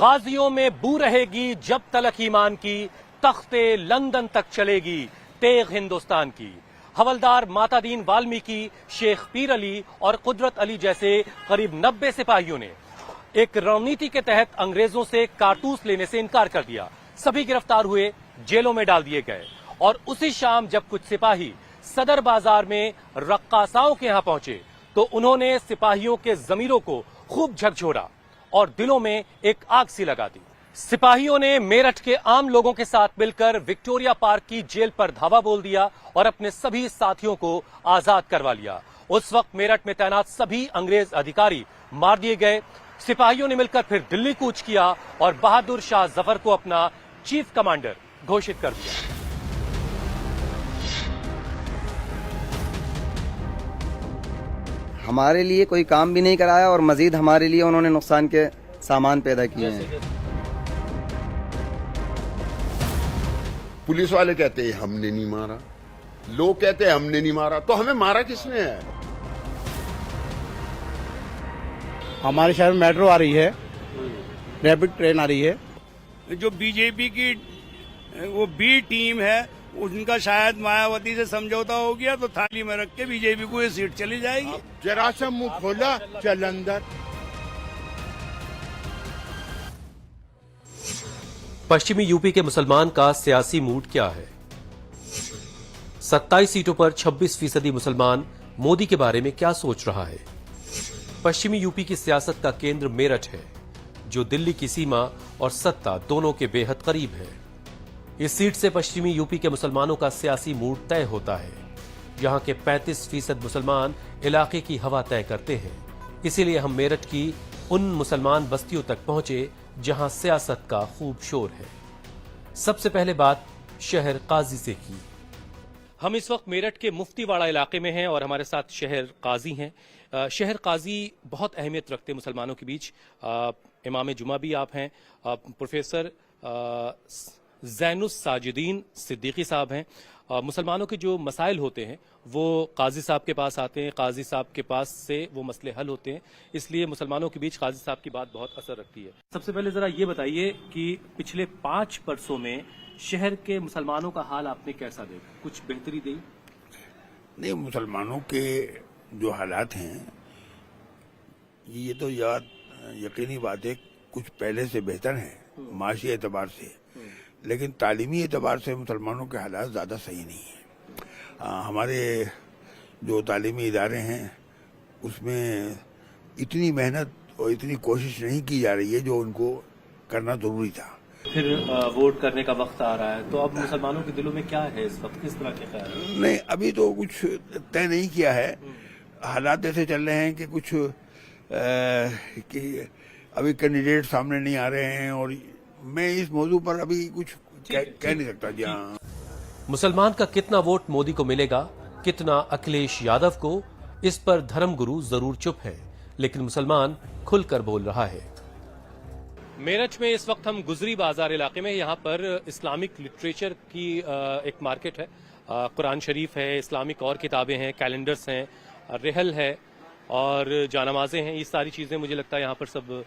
गाजियों में बू रहेगी जब तलक ईमान की, तख्ते लंदन तक चलेगी तेग हिंदुस्तान की। हवलदार मातादीन वाल्मीकि, शेख पीर अली और कुदरत अली जैसे करीब 90 सिपाहियों ने एक रणनीति के तहत अंग्रेजों से कारतूस लेने से इनकार कर दिया। सभी गिरफ्तार हुए, जेलों में डाल दिए गए। और उसी शाम जब कुछ सिपाही सदर बाजार में रक्कासाओं के यहां पहुंचे तो उन्होंने सिपाहियों के जमीरों को खूब झकझोरा और दिलों में एक आग सी लगा दी। सिपाहियों ने मेरठ के आम लोगों के साथ मिलकर विक्टोरिया पार्क की जेल पर धावा बोल दिया और अपने सभी साथियों को आजाद करवा लिया। उस वक्त मेरठ में तैनात सभी अंग्रेज अधिकारी मार दिए गए। सिपाहियों ने मिलकर फिर दिल्ली कूच किया और बहादुर शाह जफर को अपना चीफ कमांडर घोषित कर दिया। हमारे लिए कोई काम भी नहीं कराया और मजीद हमारे लिए उन्होंने नुकसान के सामान पैदा किए हैं। पुलिस वाले कहते हैं हमने नहीं मारा, लोग कहते हैं हमने नहीं मारा, तो हमें मारा किसने है? हमारे शहर में मेट्रो आ रही है, रैपिड ट्रेन आ रही है। जो बीजेपी की वो बी टीम है उनका शायद मायावती से समझौता हो गया तो थाली में रख के बीजेपी को ये सीट चली जाएगी। जरा सा मुंह खोला चल अंदर। पश्चिमी यूपी के मुसलमान का सियासी मूड क्या है? 27 सीटों पर 26% मुसलमान मोदी के बारे में क्या सोच रहा है? पश्चिमी यूपी की सियासत का केंद्र मेरठ है, जो दिल्ली की सीमा और सत्ता दोनों के बेहद करीब है। इस सीट से पश्चिमी यूपी के मुसलमानों का सियासी मूड तय होता है। यहां के 35% मुसलमान इलाके की हवा तय करते हैं। इसीलिए हम मेरठ की उन मुसलमान बस्तियों तक पहुंचे जहां सियासत का खूब शोर है। सबसे पहले बात शहर काजी से की। हम इस वक्त मेरठ के मुफ्तीवाड़ा इलाके में हैं और हमारे साथ शहर काजी हैं। शहर काजी बहुत अहमियत रखते हैं मुसलमानों के बीच। इमाम जुमा भी आप हैं। प्रोफेसर ज़ैनुस साजिदीन सिद्दीकी साहब हैं। मुसलमानों के जो मसाइल होते हैं वो काजी साहब के पास आते हैं, काजी साहब के पास से वो मसले हल होते हैं। इसलिए मुसलमानों के बीच काजी साहब की बात बहुत असर रखती है। सबसे पहले जरा ये बताइए कि पिछले 5 बरसों में शहर के मुसलमानों का हाल आपने कैसा देखा? कुछ बेहतरी दी? नहीं, मुसलमानों के जो हालात हैं ये तो यकीनी बात है कुछ पहले से बेहतर है माशी एतबार से, लेकिन तालीमी एतबार से मुसलमानों के हालात ज़्यादा सही नहीं है। हमारे जो तालीमी इदारे हैं उसमें इतनी मेहनत और इतनी कोशिश नहीं की जा रही है जो उनको करना जरूरी था। फिर वोट करने का वक्त आ रहा है तो अब मुसलमानों के दिलों में क्या है इस वक्त, किस तरह के ख्याल है? नहीं, अभी तो कुछ तय नहीं किया है। हालात ऐसे चल रहे हैं कि कुछ कि अभी कैंडिडेट सामने नहीं आ रहे हैं और मैं इस मौजू पर अभी कुछ कह नहीं सकता। जी हाँ। मुसलमान का कितना वोट मोदी को मिलेगा, कितना अखिलेश यादव को, इस पर धर्मगुरु जरूर चुप है, लेकिन मुसलमान खुलकर बोल रहा है। मेरठ में इस वक्त हम गुजरी बाजार इलाके में, यहाँ पर इस्लामिक लिटरेचर की एक मार्केट है। कुरान शरीफ है, इस्लामिक और किताबें हैं, कैलेंडर्स हैं, रेहल है और जानमाजें हैं। ये सारी चीजें मुझे लगता है यहाँ पर सब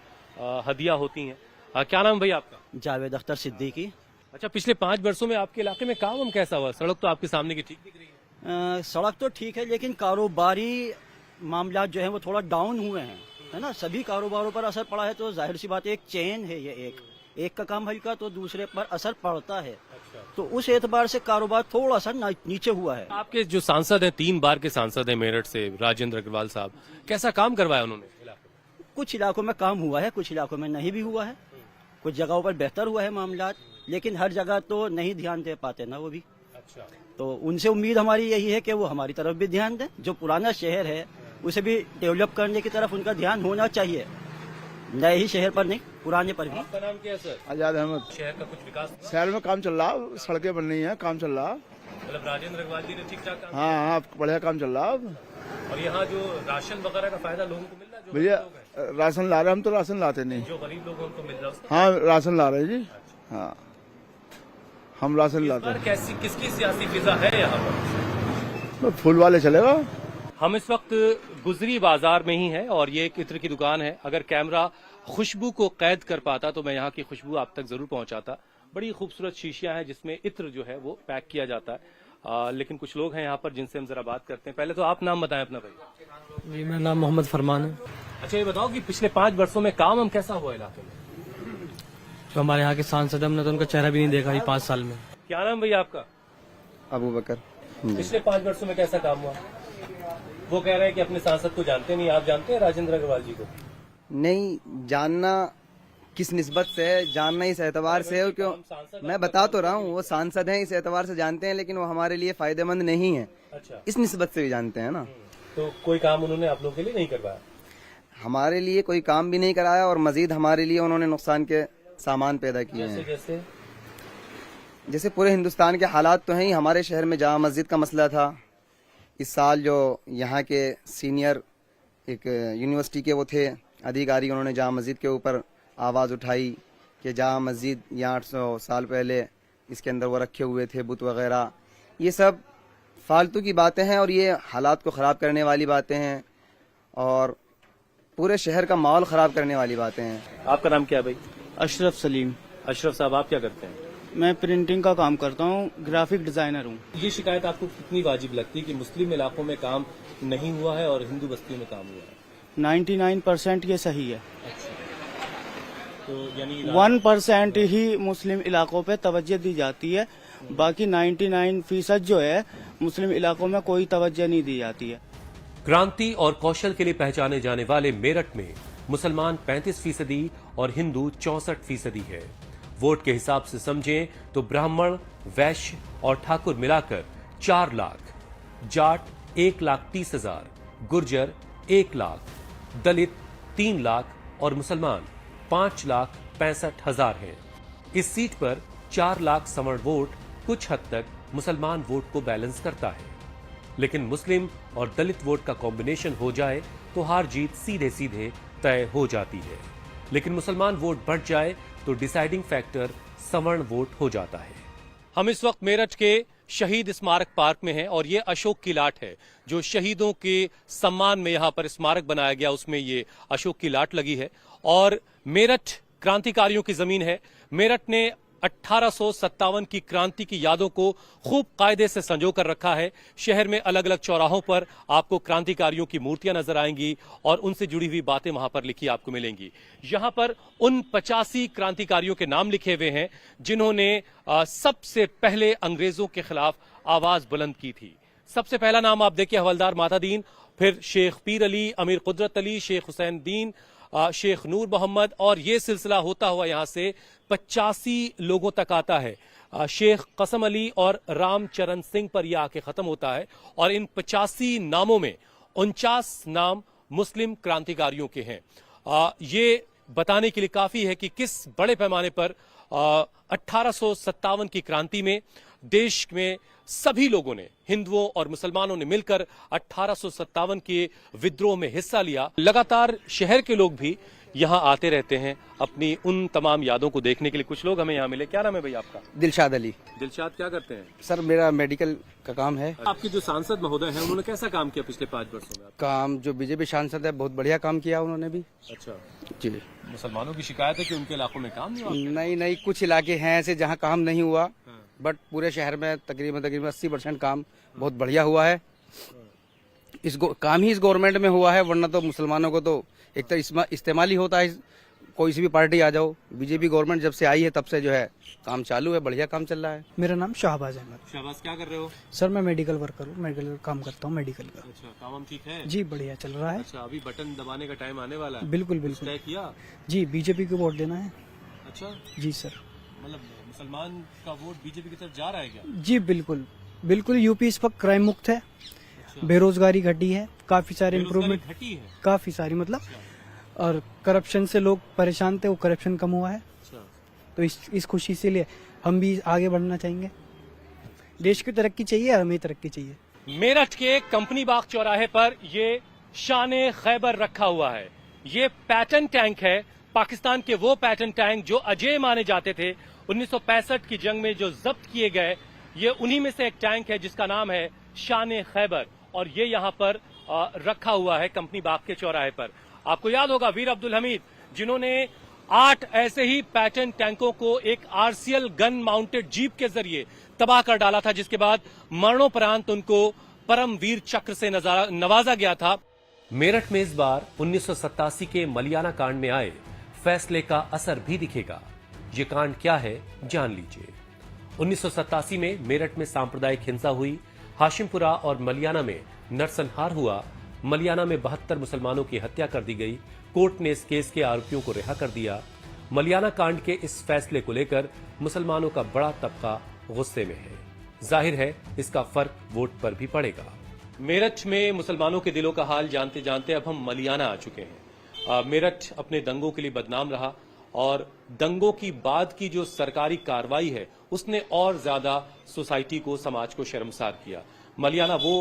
हदिया होती हैं। क्या नाम भाई आपका? जावेद अख्तर सिद्दीकी। अच्छा, पिछले 5 वर्षों में आपके इलाके में काम कैसा हुआ? सड़क तो आपके सामने की ठीक दिख रही है। सड़क तो ठीक है लेकिन कारोबारी मामला जो है वो थोड़ा डाउन हुए हैं, है ना। सभी कारोबारों पर असर पड़ा है तो जाहिर सी बात है, एक चेन है ये, एक का काम हल्का तो दूसरे पर असर पड़ता है। अच्छा। तो उस एतबार से कारोबार थोड़ा सा नीचे हुआ है। आपके जो सांसद हैं, 3 बार के सांसद हैं मेरठ से, राजेंद्र अग्रवाल साहब, कैसा काम करवाया उन्होंने? कुछ इलाकों में काम हुआ है, कुछ इलाकों में नहीं भी हुआ है। कुछ जगहों पर बेहतर हुआ है मामला, लेकिन हर जगह तो नहीं ध्यान दे पाते ना वो भी। अच्छा। तो उनसे उम्मीद हमारी यही है कि वो हमारी तरफ भी ध्यान दें। जो पुराना शहर है उसे भी डेवलप करने की तरफ उनका ध्यान होना चाहिए, नए ही शहर पर नहीं, पुराने पर भी। आपका नाम क्या है सर? आजाद अहमद। शहर का कुछ विकास? शहर में काम चल रहा, सड़कें बन रही हैं, काम चल रहा। मतलब राजेंद्र अग्रवाल जी ने ठीक ठाक काम? हाँ, बढ़िया काम चल रहा। और यहाँ जो राशन वगैरह का फायदा लोगों को मिल रहा है? भैया राशन ला रहे, हम तो राशन लाते नहीं। जो गरीब लोग हैं उनको मिल रहा है? हाँ, राशन ला रहे जी। हाँ, हम राशन लाते हैं। कैसी किसकी सियासी फिजा है यहाँ पर? तो फूल वाले चलेगा। हम इस वक्त गुजरी बाजार में ही हैं और ये एक इत्र की दुकान है। अगर कैमरा खुशबू को कैद कर पाता तो मैं यहाँ की खुशबू आप तक जरूर पहुंचाता। बड़ी खूबसूरत शीशियां हैं जिसमें इत्र जो है वो पैक किया जाता है। लेकिन कुछ लोग हैं यहाँ पर जिनसे हम जरा बात करते हैं। पहले तो आप नाम बताएं अपना भाई। जी, मेरा नाम मोहम्मद फरमान है। अच्छा, ये बताओ कि पिछले 5 वर्षों में काम हम कैसा हुआ इलाके में? जो हमारे यहाँ के सांसद हमने तो उनका चेहरा भी नहीं देखा ये 5 साल में। क्या नाम भैया आपका? अबू बकर। पिछले 5 वर्षों में कैसा काम हुआ? वो कह रहे हैं कि अपने सांसद को जानते नहीं। आप जानते हैं राजेंद्र अग्रवाल जी को? नहीं जानना किस निस्बत से है, जानना इस एतबार से है क्यों मैं बता तो रहा हूँ, वो सांसद हैं इस एतबार से जानते हैं, लेकिन वो हमारे लिए फायदेमंद नहीं है। अच्छा, इस निस्बत से भी जानते हैं ना। तो कोई काम उन्होंने आप लोगों के लिए नहीं करवाया? हमारे लिए कोई काम भी नहीं कराया और मजीद हमारे लिए उन्होंने नुकसान के सामान पैदा किए हैं। जैसे जैसे पूरे हिंदुस्तान के हालात तो हैं ही। हमारे शहर में जामा मस्जिद का मसला था। इस साल जो यहाँ के सीनियर एक यूनिवर्सिटी के वो थे अधिकारी, उन्होंने जामा मस्जिद के ऊपर आवाज़ उठाई कि जामा मस्जिद यहाँ 800 साल पहले इसके अंदर वो रखे हुए थे बुत वगैरह। ये सब फालतू की बातें हैं और ये हालात को ख़राब करने वाली बातें हैं और पूरे शहर का माहौल ख़राब करने वाली बातें हैं। आपका नाम क्या है भाई? अशरफ सलीम। अशरफ साहब, आप क्या करते हैं? मैं प्रिंटिंग का काम करता हूँ, ग्राफिक डिजाइनर हूँ। ये शिकायत आपको कितनी वाजिब लगती है कि मुस्लिम इलाकों में काम नहीं हुआ है और हिंदू बस्तियों में काम हुआ है? 99% ये सही है। तो यानी 1% ही मुस्लिम इलाकों पे तवज्जो दी जाती है, बाकी 99% जो है मुस्लिम इलाकों में कोई तवज्जो नहीं दी जाती है। क्रांति और कौशल के लिए पहचाने जाने वाले मेरठ में मुसलमान 35% और हिंदू 64% है। वोट के हिसाब से समझें तो ब्राह्मण, वैश्य और ठाकुर मिलाकर 4 लाख, जाट 1,30,000, गुर्जर 1 लाख, दलित 3 लाख और मुसलमान 5,65,000 हैं। इस सीट पर 4 लाख सवर्ण वोट कुछ हद तक मुसलमान वोट को बैलेंस करता है, लेकिन मुस्लिम और दलित वोट का कॉम्बिनेशन हो जाए तो हार जीत सीधे सीधे तय हो जाती है। लेकिन मुसलमान वोट बढ़ जाए तो डिसाइडिंग फैक्टर सवर्ण वोट हो जाता है। हम इस वक्त मेरठ के शहीद स्मारक पार्क में हैं और ये अशोक की लाट है जो शहीदों के सम्मान में यहाँ पर स्मारक बनाया गया, उसमें ये अशोक की लाट लगी है। और मेरठ क्रांतिकारियों की जमीन है। मेरठ ने 1857 की क्रांति की यादों को खूब कायदे से संजो कर रखा है। शहर में अलग अलग चौराहों पर आपको क्रांतिकारियों की मूर्तियां नजर आएंगी और उनसे जुड़ी हुई बातें वहां पर लिखी आपको मिलेंगी। यहां पर उन 85 क्रांतिकारियों के नाम लिखे हुए हैं जिन्होंने सबसे पहले अंग्रेजों के खिलाफ आवाज बुलंद की थी। सबसे पहला नाम आप देखिए हवलदार मातादीन, फिर शेख पीर अली, अमीर कुदरत अली, शेख हुसैन दीन, शेख नूर मोहम्मद, और ये सिलसिला होता हुआ यहां से 85 लोगों तक आता है। शेख कसम अली और रामचरण सिंह पर यह आके खत्म होता है। और इन 85 नामों में 49 नाम मुस्लिम क्रांतिकारियों के हैं। ये बताने के लिए काफी है कि किस बड़े पैमाने पर 1857 की क्रांति में देश में सभी लोगों ने, हिंदुओं और मुसलमानों ने मिलकर 1857 के विद्रोह में हिस्सा लिया। लगातार शहर के लोग भी यहाँ आते रहते हैं अपनी उन तमाम यादों को देखने के लिए। कुछ लोग हमें यहाँ मिले। क्या नाम है भाई आपका? दिलशाद अली। दिलशाद, क्या करते हैं? सर मेरा मेडिकल का काम है। आपके जो सांसद महोदय हैं उन्होंने कैसा काम किया पिछले 5 वर्षों में? काम जो बीजेपी सांसद है बहुत बढ़िया काम किया उन्होंने भी। अच्छा जी। मुसलमानों की शिकायत है कि उनके इलाकों में काम नहीं हुआ। नहीं, कुछ इलाके हैं ऐसे जहाँ काम नहीं हुआ, बट पूरे शहर में तकरीबन 80% काम बहुत बढ़िया हुआ है। काम ही इस गवर्नमेंट में हुआ है, वरना तो मुसलमानों को तो एक तरह इस्तेमाल ही होता है। कोई सी भी पार्टी आ जाओ, बीजेपी गवर्नमेंट जब से आई है तब से जो है काम चालू है, बढ़िया काम चल रहा है। मेरा नाम शाहबाज अहमद। शाहबाज, क्या कर रहे हो? सर मैं मेडिकल वर्कर हूँ, मेडिकल काम करता हूँ मेडिकल का। अच्छा, काम ठीक है? जी बढ़िया चल रहा है। अच्छा, अभी बटन दबाने का टाइम आने वाला है। बिल्कुल बिल्कुल। तय किया? जी, बीजेपी को वोट देना है। अच्छा जी सर। मतलब मुसलमान का वोट बीजेपी की तरफ जा रहा है क्या? जी बिल्कुल बिल्कुल। यूपी इस वक्त क्राइम मुक्त है, बेरोजगारी घटी है, काफी सारे इम्प्रूवमेंट घटी है, काफी सारी मतलब, और करप्शन से लोग परेशान थे, वो करप्शन कम हुआ है। तो इस खुशी से लिए हम भी आगे बढ़ना चाहेंगे। देश की तरक्की चाहिए, हमें तरक्की चाहिए। मेरठ के कंपनी बाग चौराहे पर ये शान खैबर रखा हुआ है। ये पैटर्न टैंक है, पाकिस्तान के वो पैटर्न टैंक जो अजेय माने जाते थे। 1965 की जंग में जो जब्त किए गए, ये उन्हीं में से एक टैंक है जिसका नाम है शान खैबर, और ये यहाँ पर रखा हुआ है कंपनी बाग के चौराहे पर। आपको याद होगा वीर अब्दुल हमीद जिन्होंने 8 ऐसे ही पैटर्न टैंकों को एक आरसीएल गन माउंटेड जीप के जरिए तबाह कर डाला था, जिसके बाद मरणोपरांत उनको परमवीर चक्र से नवाजा गया था। मेरठ में इस बार 1987 के मलियाना कांड में आए फैसले का असर भी दिखेगा। ये कांड क्या है, जान लीजिए। 1987 में मेरठ में सांप्रदायिक हिंसा हुई, हाशिमपुरा और मलियाना में नरसंहार हुआ। मलियाना में 72 मुसलमानों की हत्या कर दी गई। कोर्ट ने इस केस के आरोपियों को रिहा कर दिया। मलियाना कांड के इस फैसले को लेकर मुसलमानों का बड़ा तबका गुस्से में है। जाहिर है इसका फर्क वोट पर भी पड़ेगा। मेरठ में मुसलमानों के दिलों का हाल जानते जानते अब हम मलियाना आ चुके हैं। मेरठ अपने दंगों के लिए बदनाम रहा और दंगों की बाद की जो सरकारी कार्रवाई है उसने और ज्यादा सोसाइटी को, समाज को शर्मसार किया। मलियाना वो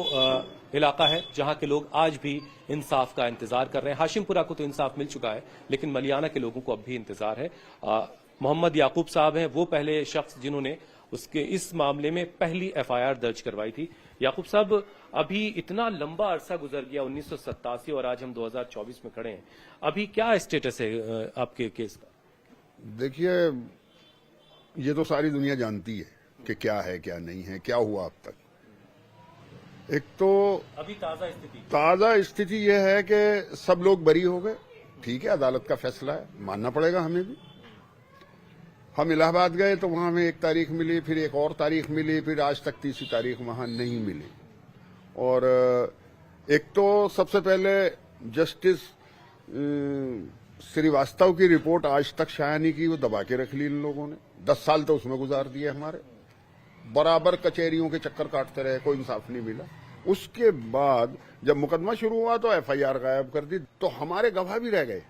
इलाका है जहां के लोग आज भी इंसाफ का इंतजार कर रहे हैं। हाशिमपुरा को तो इंसाफ मिल चुका है, लेकिन मलियाना के लोगों को अब भी इंतजार है। मोहम्मद याकूब साहब हैं वो पहले शख्स जिन्होंने उसके इस मामले में पहली एफआईआर दर्ज करवाई थी। याकूब साहब, अभी इतना लंबा अरसा गुजर गया 1987 और आज हम 2024 में खड़े हैं, अभी क्या स्टेटस है आपके केस का? देखिए, ये तो सारी दुनिया जानती है कि क्या है क्या नहीं है, क्या हुआ अब तक। एक तो अभी ताजा स्थिति यह है कि सब लोग बरी हो गए। ठीक है, अदालत का फैसला है, मानना पड़ेगा हमें भी। हम इलाहाबाद गए तो वहां हमें एक तारीख मिली, फिर एक और तारीख मिली, फिर आज तक तीसरी तारीख वहां नहीं मिली। और एक तो सबसे पहले जस्टिस श्रीवास्तव की रिपोर्ट आज तक शाया नहीं की, वो दबा के रख ली इन लोगों ने। 10 साल तो उसमें गुजार दिए हमारे, बराबर कचहरियों के चक्कर काटते रहे, कोई इंसाफ नहीं मिला। उसके बाद जब मुकदमा शुरू हुआ तो एफआईआर गायब कर दी, तो हमारे गवाह भी रह गए।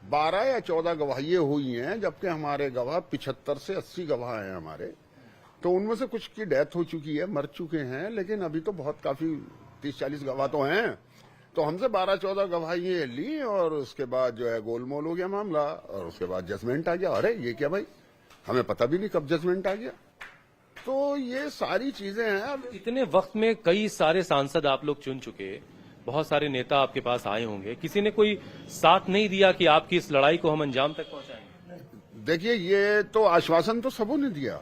12 या 14 गवाहियां हुई हैं, जबकि हमारे गवाह 75 से 80 गवाह हैं हमारे। तो उनमें से कुछ की डेथ हो चुकी है, मर चुके हैं, लेकिन अभी तो बहुत काफी 30-40 गवाह तो हैं। तो हमसे 12-14 गवाहियां ली और उसके बाद जो है गोलमोल हो गया मामला और उसके बाद जजमेंट आ गया। अरे ये क्या भाई, हमें पता भी नहीं कब जजमेंट आ गया। तो ये सारी चीजें हैं। अब इतने वक्त में कई सारे सांसद आप लोग चुन चुके, बहुत सारे नेता आपके पास आए होंगे, किसी ने कोई साथ नहीं दिया कि आपकी इस लड़ाई को हम अंजाम तक पहुंचाएंगे? देखिए, ये तो आश्वासन तो सबों ने दिया,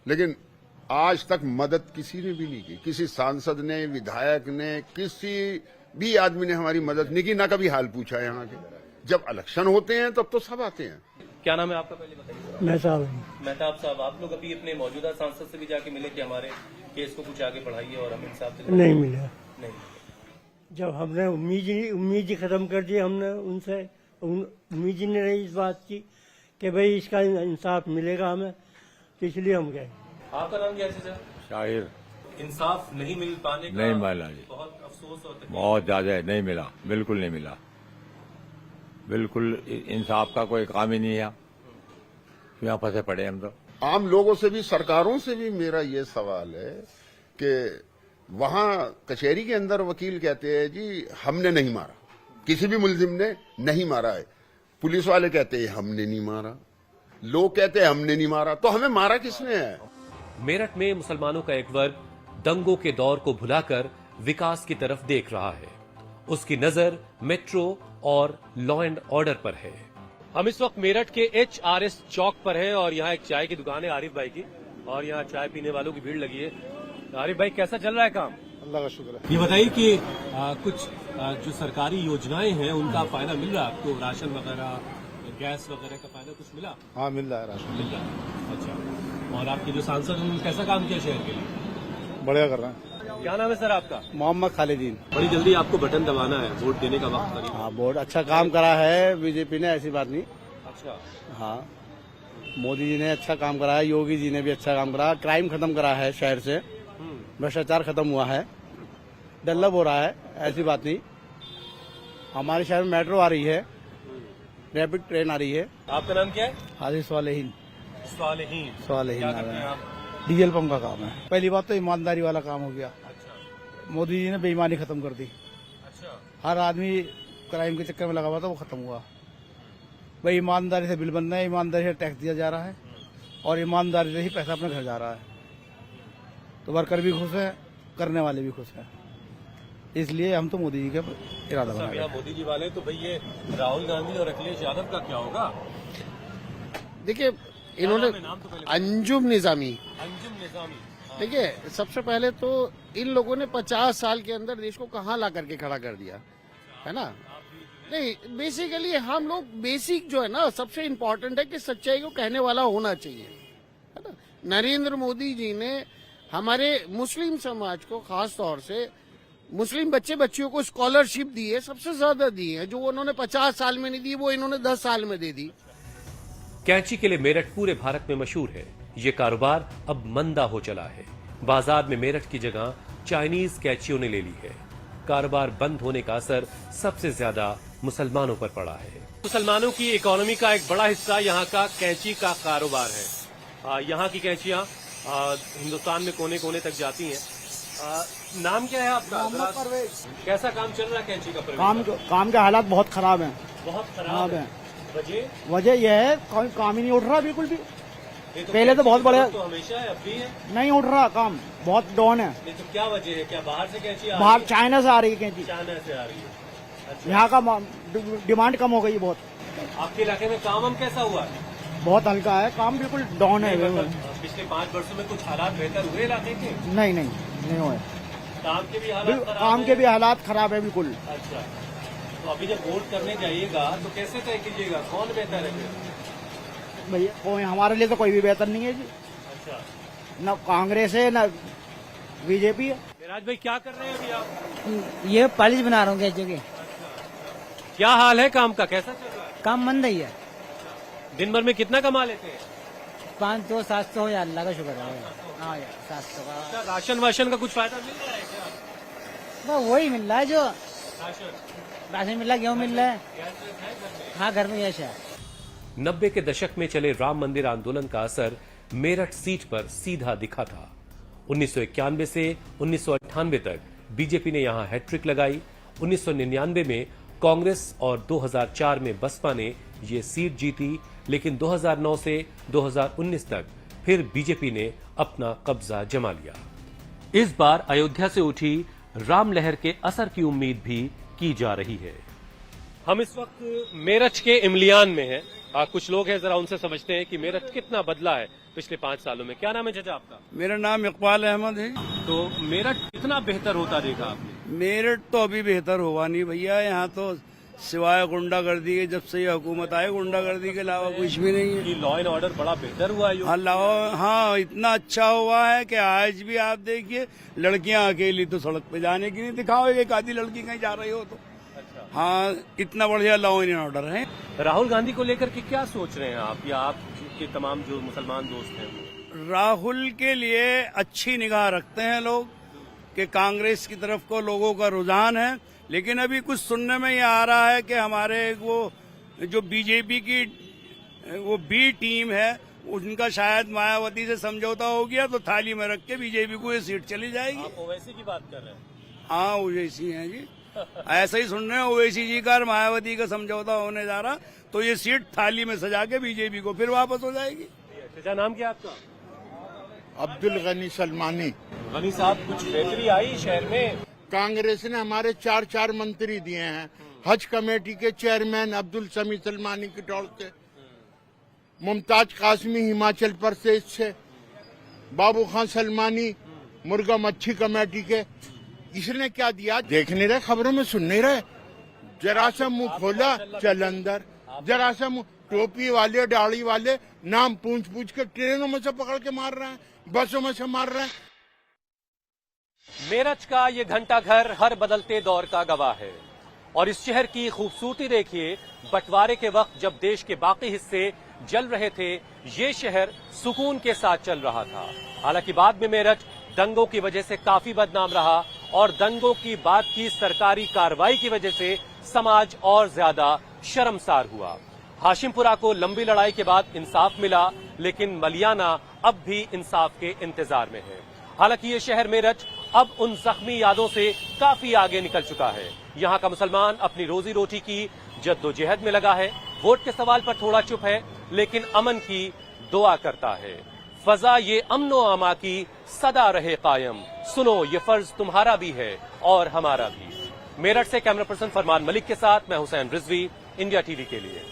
लेकिन आज तक मदद किसी ने भी नहीं की। किसी सांसद ने, विधायक ने, किसी भी आदमी ने हमारी मदद नहीं की, ना कभी हाल पूछा है यहाँ के। जब इलेक्शन होते हैं तब तो सब आते हैं। क्या नाम है आपका, पहले बताइए? मेहताब साहब, आप लोग अभी अपने मौजूदा सांसद से भी जाके मिले कि हमारे केस को कुछ आगे बढ़ाइए और हम इंसाफ दिलाएं? नहीं मिला। नहीं, जब हमने उम्मीद ही खत्म कर दी, हमने उनसे उम्मीद ही नहीं रही इस बात की कि भाई इसका इंसाफ मिलेगा हमें, तो इसलिए हम गए। आपका नाम क्या है सर? शाहिर। इंसाफ नहीं मिल पाने का नहीं मिला जी, बहुत अफसोस और तकलीफ। बहुत ज्यादा नहीं मिला, बिल्कुल नहीं मिला। बिल्कुल इंसाफ का कोई काम ही नहीं है, यहाँ फंसे पड़े हम तो। आम लोगों से भी, सरकारों से भी मेरा ये सवाल है कि वहां कचहरी के अंदर वकील कहते हैं जी हमने नहीं मारा, किसी भी मुलजिम ने नहीं मारा है। पुलिस वाले कहते हैं हमने नहीं मारा, लोग कहते हैं हमने नहीं मारा। तो हमें मारा किसने है? मेरठ में मुसलमानों का एक वर्ग दंगों के दौर को भुलाकर विकास की तरफ देख रहा है। उसकी नजर मेट्रो और लॉ एंड ऑर्डर पर है। हम इस वक्त मेरठ के HRS चौक पर हैं और यहाँ एक चाय की दुकान है आरिफ भाई की, और यहाँ चाय पीने वालों की भीड़ लगी है। आरिफ भाई, कैसा चल रहा है काम? अल्लाह का शुक्र है। ये बताइए कि कुछ जो सरकारी योजनाएं हैं उनका फायदा मिल रहा है आपको? राशन वगैरह, गैस वगैरह का फायदा कुछ मिला? हाँ, मिल रहा है राशन। मिल रहा है, अच्छा। और आपके जो सांसद हैं उन्होंने कैसा काम किया शहर के लिए? बढ़िया कर रहे हैं। क्या नाम है सर आपका? मोहम्मद खालिदीन। बड़ी जल्दी आपको बटन दबाना है, वोट देने का वक्त करीब। हाँ, बहुत अच्छा काम करा है बीजेपी ने, ऐसी बात नहीं। अच्छा, हाँ, मोदी जी ने अच्छा काम करा है, योगी जी ने भी अच्छा काम करा, क्राइम खत्म करा है शहर से, भ्रष्टाचार खत्म हुआ है, डेवलप हो रहा है, ऐसी बात नहीं। हमारे शहर में मेट्रो आ रही है, रैपिड ट्रेन आ रही है। आपका नाम क्या है? हाजी स्वालेहीन। स्वालेहीन। स्वालेहीन क्या करते हैं आप? डीजल पंप का काम है। पहली बात तो ईमानदारी वाला काम हो गया। अच्छा, मोदी जी ने बेईमानी खत्म कर दी। अच्छा, हर आदमी क्राइम के चक्कर में लगा हुआ था, वो खत्म हुआ। भाई ईमानदारी से बिल बन रहे हैं, ईमानदारी से टैक्स दिया जा रहा है और ईमानदारी से ही पैसा अपने घर जा रहा है। तो वर्कर भी खुश है, करने वाले भी खुश हैं। इसलिए हम तो मोदी जी का इरादा बना रहे हैं। मोदी जी वाले तो भाई ये राहुल गांधी और अखिलेश यादव का क्या होगा? देखिए इन्होंने अंजुम निजामी, अंजुम निजामी, देखिए सबसे पहले तो इन लोगों ने 50 साल के अंदर देश को कहाँ ला करके खड़ा कर दिया है ना। नहीं, बेसिकली हम लोग बेसिक जो है ना सबसे इम्पोर्टेंट है कि सच्चाई को कहने वाला होना चाहिए, है ना। नरेंद्र मोदी जी ने हमारे मुस्लिम समाज को, खास तौर से मुस्लिम बच्चे बच्चियों को स्कॉलरशिप दी है, सबसे ज्यादा दी है। जो उन्होंने 50 साल में नहीं दी वो इन्होंने 10 साल में दे दी। कैंची के लिए मेरठ पूरे भारत में मशहूर है। ये कारोबार अब मंदा हो चला है। बाजार में मेरठ की जगह चाइनीज कैंचियों ने ले ली है। कारोबार बंद होने का असर सबसे ज्यादा मुसलमानों पर पड़ा है। मुसलमानों की इकोनॉमी का एक बड़ा हिस्सा यहाँ का कैंची का कारोबार है। यहाँ की कैंचियां हिंदुस्तान में कोने कोने तक जाती हैं। नाम क्या है आपका? कैसा काम चल रहा है कैंची का? काम के हालात बहुत खराब हैं। बहुत खराब है। वजह यह है काम ही नहीं उठ रहा बिल्कुल भी। पहले तो बहुत बढ़िया, तो हमेशा है, अब भी है, नहीं उठ रहा काम, बहुत डाउन है। नहीं तो क्या वजह है? क्या बाहर से कैंची आ बाहर रही है? चाइना से आ रही है कैंची, चाइना से आ रही है। अच्छा। यहाँ का डिमांड कम हो गई बहुत। आपके इलाके में काम कैसा हुआ है? बहुत हल्का है काम, बिल्कुल डाउन है। पिछले 5 वर्षों में कुछ हालात बेहतर हुए इलाके के? नहीं हुए। काम के भी हालात खराब काम हैं? के भी हालात खराब है बिल्कुल। अच्छा, तो अभी जब वोट करने जाइएगा तो कैसे तय कीजिएगा कौन बेहतर है? भैया कोई हमारे लिए तो कोई भी बेहतर नहीं है जी। अच्छा, न कांग्रेस है न बीजेपी है। मिराज भाई क्या कर रहे हैं अभी आप? ये पॉलिश बना रहा हूँ कैंची के। क्या हाल है काम का, कैसा चल रहा है? काम मंद ही है। दिन भर में कितना कमा लेते हैं? 500-700 हो यार, अल्लाह का शुक्र है। हाँ यार 700 का। अच्छा, राशन वाशन का कुछ फायदा मिल रहा है क्या? बस वही मिल रहा है जो राशन मिल रहा है, गेहूँ मिल रहा है। हाँ घर में यश है। 90 के दशक में चले राम मंदिर आंदोलन का असर मेरठ सीट पर सीधा दिखा था। 1991 से 1998 तक बीजेपी ने यहां हैट्रिक लगाई। 1999 में कांग्रेस और 2004 में बसपा ने ये सीट जीती, लेकिन 2009 से 2019 तक फिर बीजेपी ने अपना कब्जा जमा लिया। इस बार अयोध्या से उठी राम लहर के असर की उम्मीद भी की जा रही है। हम इस वक्त मेरठ के इमलियान में हैं। कुछ लोग हैं, जरा उनसे समझते हैं कि मेरठ कितना बदला है पिछले 5 सालों में। क्या नाम है चाचा आपका? मेरा नाम इकबाल अहमद है। तो मेरठ कितना बेहतर होता देखा आपने? मेरठ तो अभी बेहतर हुआ नहीं भैया। यहाँ तो सिवाय गुंडागर्दी के, जब से ये हुकूमत आई, गुंडागर्दी के अलावा कुछ भी नहीं है। लॉ एंड ऑर्डर बड़ा बेहतर हुआ है। हाँ, इतना अच्छा हुआ है कि आज भी आप देखिए लड़कियां अकेली तो सड़क पे जाने की नहीं। दिखाओ एक आधी लड़की कहीं जा रही हो तो। अच्छा। हाँ, इतना बढ़िया लॉ एंड ऑर्डर है। राहुल गांधी को लेकर के क्या सोच रहे हैं आप या आपके तमाम जो मुसलमान दोस्त हैं? राहुल के लिए अच्छी निगाह रखते हैं लोग कि कांग्रेस की तरफ को लोगों का रुझान है, लेकिन अभी कुछ सुनने में ये आ रहा है कि हमारे वो जो बीजेपी की वो बी टीम है उनका शायद मायावती से समझौता हो गया, तो थाली में रख के बीजेपी को ये सीट चली जाएगी। आप ओवैसी की बात कर रहे हैं? हाँ, ओवैसी हैं जी। ऐसा ही सुन रहे हैं, ओवैसी जी का मायावती का समझौता होने जा रहा, तो ये सीट थाली में सजा के बीजेपी को फिर वापस हो जाएगी। चाचा नाम क्या आपका? अब्दुल गनी सलमानी। गनी साहब, कुछ बेहतरी आई शहर में? कांग्रेस ने हमारे 4 मंत्री दिए हैं। हज कमेटी के चेयरमैन अब्दुल समी सलमानी की टोल से, मुमताज कासमी हिमाचल प्रदेश से, बाबू खान सलमानी मुर्गा मच्छी कमेटी के। इसने क्या दिया देख नहीं रहे, खबरों में सुन नहीं रहे। जरा सा मुंह खोला चल अंदर, जरा सा मुंह। टोपी वाले दाढ़ी वाले नाम पूछ पूछ के ट्रेनों में से पकड़ के मार रहे हैं, बसों में से मार रहे हैं। मेरठ का ये घंटा घर हर बदलते दौर का गवाह है। और इस शहर की खूबसूरती देखिए, बंटवारे के वक्त जब देश के बाकी हिस्से जल रहे थे, ये शहर सुकून के साथ चल रहा था। हालांकि बाद में मेरठ दंगों की वजह से काफी बदनाम रहा और दंगों की बाद की सरकारी कार्रवाई की वजह से समाज और ज्यादा शर्मसार हुआ। हाशिमपुरा को लंबी लड़ाई के बाद इंसाफ मिला, लेकिन मलियाना अब भी इंसाफ के इंतजार में है। हालांकि ये शहर मेरठ अब उन जख्मी यादों से काफी आगे निकल चुका है। यहाँ का मुसलमान अपनी रोजी रोटी की जद्दोजहद में लगा है। वोट के सवाल पर थोड़ा चुप है, लेकिन अमन की दुआ करता है। फजा ये अमनो आमा की सदा रहे कायम। सुनो ये फर्ज तुम्हारा भी है और हमारा भी। मेरठ से कैमरा पर्सन फरमान मलिक के साथ मैं हुसैन रिजवी, इंडिया टीवी के लिए।